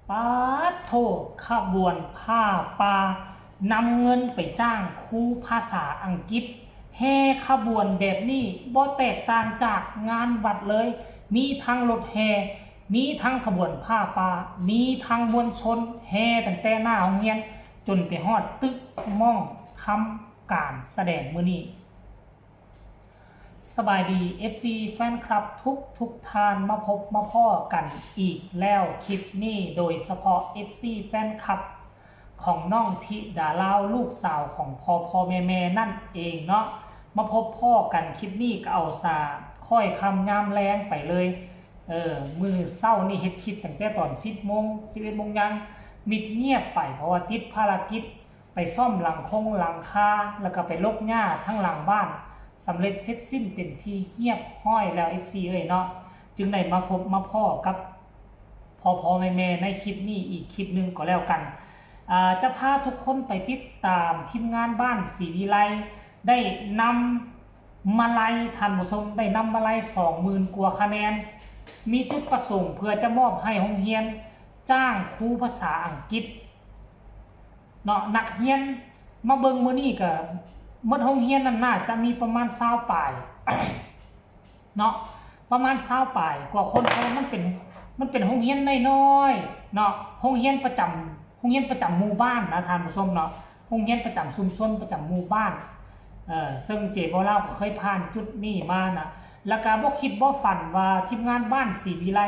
ปาโทขบวนผ้าป่านำเงินไปจ้างครูภาษาอังกฤษแห่ขบวนแบบนี้บ่แตกต่างจากงานวัดเลยมีทั้งรถแห่มีทั้งขบวนผ้าป่ามีทั้งมวลชนแห่ตั้งแต่หน้าโรงเรียนจนไปฮอดตึกม่องทำการแสดงมื้อนี้สบายดี FC แฟนคลับทุกท่านมาพบมาพ้อกันอีกแล้วคลิปนี้โดยเฉพาะ FC แฟนคลับของน้องธิดาลาวลูกสาวของพ่อแม่นั่นเองเนาะมาพบพ่อกันคลิปนี้ก็เอาซาค่อยคำยามแรงไปเลยมือเศร้านี่เฮ็ดคลิปตั้งแต่ตอน10 โมง 11 โมงยังมิดเงียบไปเพราะว่าติดภารกิจไปซ่อมหลังคาแล้วก็ไปลกหญ้าทั้งหลังบ้านสำเร็จเสร็จสิ้นเป็นที่เงียบห้อยแล้ว FC เนาะจึงได้มาพบมาพ่อกับพ่อแม่ในคลิปนี้อีกคลิปนึงก็แล้วกันจะพาทุกคนไปติดตามทีมงานบ้านศรีวิไลได้นำมาลัยท่านผู้ชมได้นำมาลัย 20,000 กว่าคะแนนมีจุดประสงค์เพื่อจะมอบให้โรงเรียนจ้างครูภาษาอังกฤษเนาะนักเรียนมาเบิ่งมื้อนี้ก็หมดโรงเรียนนั้นน่าจะมีประมาณ20 ปลาย เนาะประมาณ20 ปลายกว่าคนเพราะมันเป็นโรงเรียนน้อยๆเนาะโรงเรียนประจำหมู่บ้านนะท่านผู้ชมเนาะโรงเรียนประจำชุมชนประจำหมู่บ้านซึ่งเจบ่เล่าเคยผ่านจุดนี้มานะแล้วก็บ่คิดบ่ฝันว่าทีมงานบ้านศรีวิไล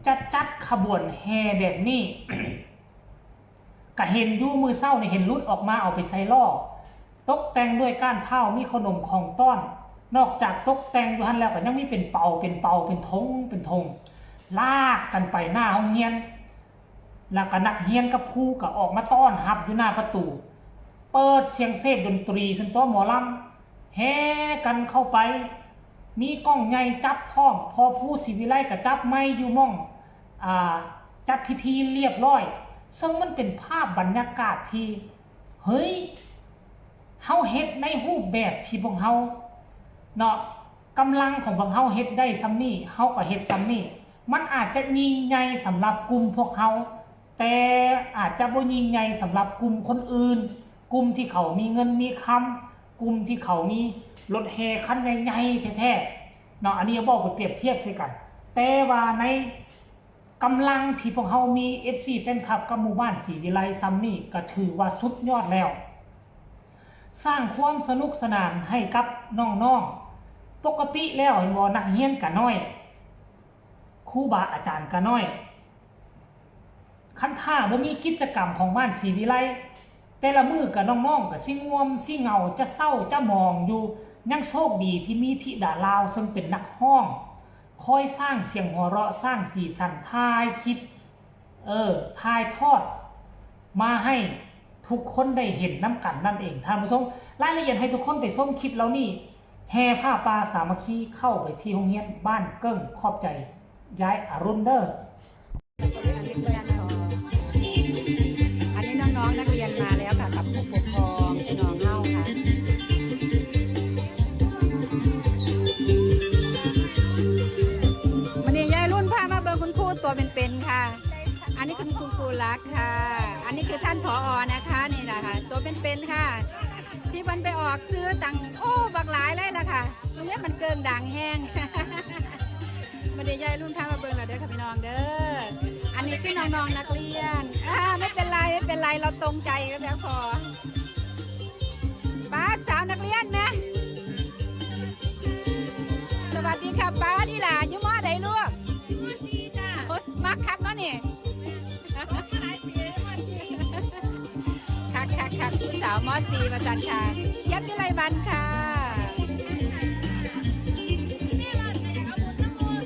จะจัดขบวนแห่แบบนี้ ก็เห็นอยู่มือเศร้าเนี่ยเห็นรุดออกมาเอาไปใส่ล้อตกแต่งด้วยก้านเผามีขนมของต้อนนอกจากตกแต่งอยู่หั่นแล้วก็ยังมีเป็นเป่าเป็นธงลากกันไปหน้าห้องเรียนแล้วก็นักเรียนกับครูก็ออกมาต้อนรับอยู่หน้าประตูเปิดเสียงเสพดนตรีจนตัวหมอลำแห่กันเข้าไปมีกล้องใหญ่จับพร้อมพอผู้ศรีวิไลก็จับไม้อยู่ม่องจัดพิธีเรียบร้อยซึ่งมันเป็นภาพบรรยากาศที่เฮ้ยเฮาเฮ็ดในรูปแบบที่พวกเฮาเนาะกำลังของพวกเฮาเฮ็ดได้ซ้ำนี่เฮาก็เฮ็ดซ้ำนี่มันอาจจะยิ่งใหญ่สำหรับกลุ่มพวกเฮาแต่อาจจะบ่ยิ่งใหญ่สำหรับกลุ่มคนอื่นกลุ่มที่เขามีเงินมีคำกลุ่มที่เขามีรถแห่คันใหญ่ๆแท้ๆเนาะอันนี้บอกไปเปรียบเทียบใช่กันแต่ว่าในกำลังที่พวกเขามี FC แฟนคลับกับหมู่บ้านศรีวิไลซัมนี่ก็ถือว่าสุดยอดแล้วสร้างความสนุกสนานให้กับน้องๆปกติแล้วเห็นบ่นักเรียนก็น้อยครูบาอาจารย์ก็น้อยคันท่าบ่มีกิจกรรมของบ้านศรีวิไลแต่ละมื้อกับน้องๆก็สิง่วมสิเหงาจะเศร้าจะมองอยู่ยังโชคดีที่มีธิดาลาวซึ่งเป็นนักร้องคอยสร้างเสียงหัวเราะสร้างสีสันถ่ายคลิปถ่ายทอดมาให้ทุกคนได้เห็นน้ำกันนั่นเองท่านผู้ชมรายละเอียดให้ทุกคนไปชมคลิปแล้วนี่แห่ผ้าป่าสามัคคีเข้าไปที่โรงเรียนบ้านเกิ้งขอบใจย้ายอรุณเดอร์อันนี้น้องๆนักเรียนมาแล้วค่ะกับผู้ปกครองน้องเล่าค่ะวันนี้ยายรุ่นพามาเบิ่งคุณครูตัวเป็นๆค่ะอันนี้คุณครูรักค่ะอันนี้คือท่านผอ.นะคะนี่นะคะตัวเป็นๆค่ะที่มันไปออกซื้อตังโอ้บักหลายเลยล่ะค่ะตรงนี้มันเกิงด่างแห้งวันนี้ยายรุ่นพามาเบิ่งเราเด้อค่ะพี่น้องเด้ออันนี้คือน้องๆนักเรียนไม่เป็นไรเราตรงใจกันแล้วพอป้าสาวนักเรียนนะสวัสดีค่ะป้านี่หล่ะยุ่งมอใดลูกม.4 จ้ามักคักเนาะนี่คักผู้สาวม.4 มาจันค่ะยับวิไลบันค่ะ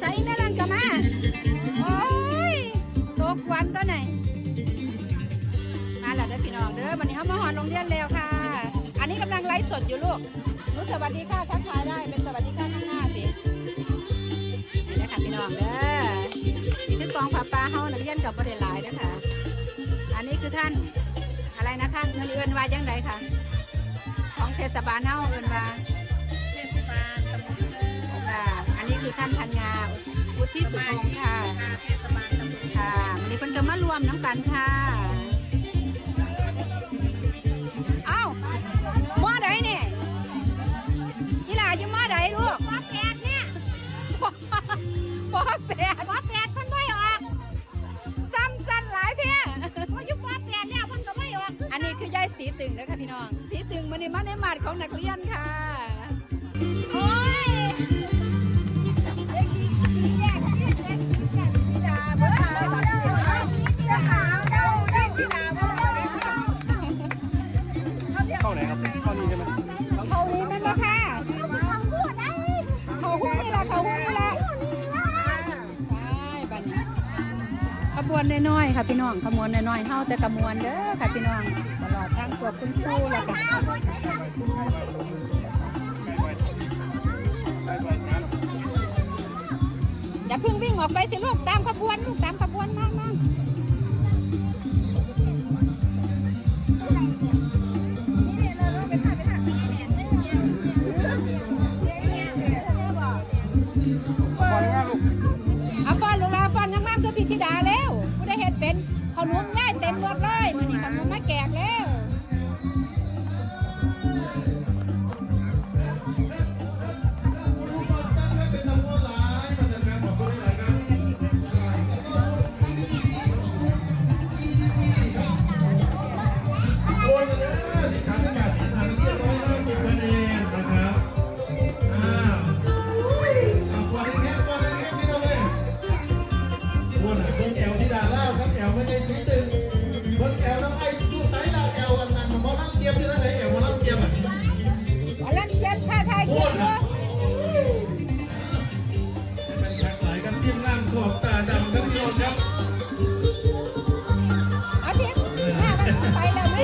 ใส่แม่รันกับมาโอ้ยตกวันตัวไหนมาแล้วเด้อพี่น้องเด้อวันนี้เขามาหอนโรงเรียนแล้วค่ะอันนี้กำลังไลฟ์สดอยู่ลูกรู้สวัสดีค่ะทักทายได้เป็นสวัสดีค่ะข้างหน้าสินี่นะคะพี่น้องเด้อนี่คือกองผ้าป่าเฮานักเรียนกับประเด็นหลายนะคะอันนี้คือท่านอะไรนะคะเงินเอื้อนว่ายังไงค่ะของเทศบาลเฮาเอื้อนว่าเทศบาลตำบลค่ะอันนี้คือท่านพันงาวุฒิสุพงศ์ค่ะเทศบาลตำบลค่ะวันนี้เพิ่นก็มารวม ร้อมน้ำกันค่ะเอ้าม้อใดเนี่ยอีหลาอยู่ม้อใดลูกม้อแปดเนี่ยม้อแปดมันไม่ออกซ้ำสันหลายเพี้ยอยู่ม้อแปดเนี่ยมันก็ไม่ออกอันนี้คือยายสีตึงนะคะพี่น้องสีตึงมันในมันในหมัดของนักเรียนค่ะโอ้ยเข้าไหนครับเข้านี่ใช่ไหม เขานี้เป็นราคาเขาหุ้นนี่แหละเขาหุ้นนี่แหละใช่บัดนี้ขบวนน้อยๆค่ะพี่น้องขบวนน้อยๆเฮาแต่ขบวนเด้อค่ะพี่น้องตลอดทางพวกคุณครูแล้วก็อย่าเพิ่งวิ่งออกไปสิลูกตามขบวนลูกตามขบวนมาเอาฟอนลูกลาฟอนยังมากคือพี่ธิดาแล้วผู้ได้เห็นเป็นขนมย่ายเต็มรถเลยมันนี่ขนมมาแกกแล้วลันเชียนท่าทายเกียร์ เอาทิพย์แม่มันไปแล้วไหม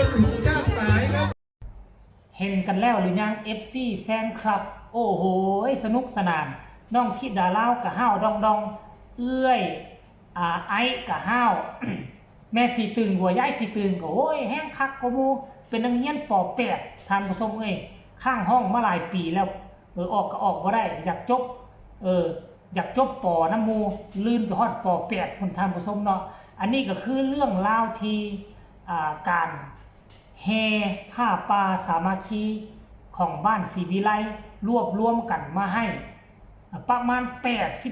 เห็นกันแล้วหรือยัง FC แฟนคลับ โอ้โหสนุกสนานน้องทิดาเล่ากะห้าวดองดองเอื้อยไอ้กะห้าว แม่สีตึงหัวย้ายสีตึงก็โอ้ยแห้งคักกมูเป็นนักเรียนป .8 ทานผู้ชมเอ้ยข้างห้องมาหลายปีแล้วออกก็ออกบ่ได้อยากจบอยากจบป.น้ำมูลื่นไปฮอดป .8 คุณทานผู้ชมเนาะอันนี้ก็คือเรื่องราวที่การแห่ผ้าป่าสามัคคีของบ้านศรีวิไลรวบรวมกันมาให้ประมาณ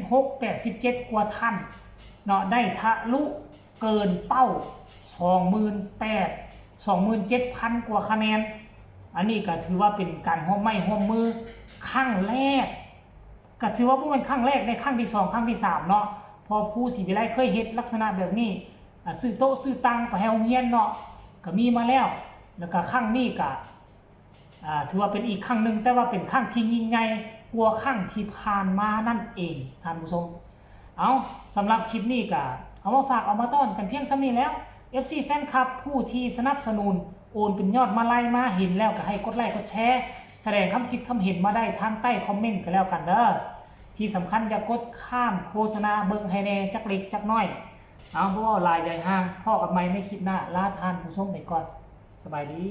86-87 กว่าท่านเนาะได้ทะลุเกินเป้า 27,000 กว่าคะแนนอันนี้ก็ถือว่าเป็นการร่วมไม้ร่วมมือครั้งแรกก็ถือว่าเป็นครั้งแรกในครั้งที่2ครั้งที่3เนาะพอผู้ศรีวิไลเคยเฮ็ดลักษณะแบบนี้ซื้อโต๊ะซื้อตังไปให้โรงเรียนเนาะก็มีมาแล้วก็ครั้งนี้ก็ถือว่าเป็นอีกครั้งหนึ่งแต่ว่าเป็นครั้งที่ยิ่งใหญ่กว่าครั้งที่ผ่านมานั่นเองท่านผู้ชมเอาสำหรับคลิปนี้ก็เอามาฝากเอามาต้อนกันเพียงซ้ำนี้แล้ว FC แฟนคลับผู้ที่สนับสนุนโอนเป็นยอดมาไล่มาเห็นแล้วก็ให้กดไลค์กดแชร์แสดงคำคิดคำเห็นมาได้ทางใต้คอมเมนต์กันแล้วกันเด้อที่สำคัญอย่ากดข้ามโฆษณาเบิ่งให้แน่จักเล็กจักน้อยเอาเพราะว่าลายใหญ่ห้างพ่อกับไม้ในคลิปหน้าลาทานผู้ชมไปก่อนสบายดี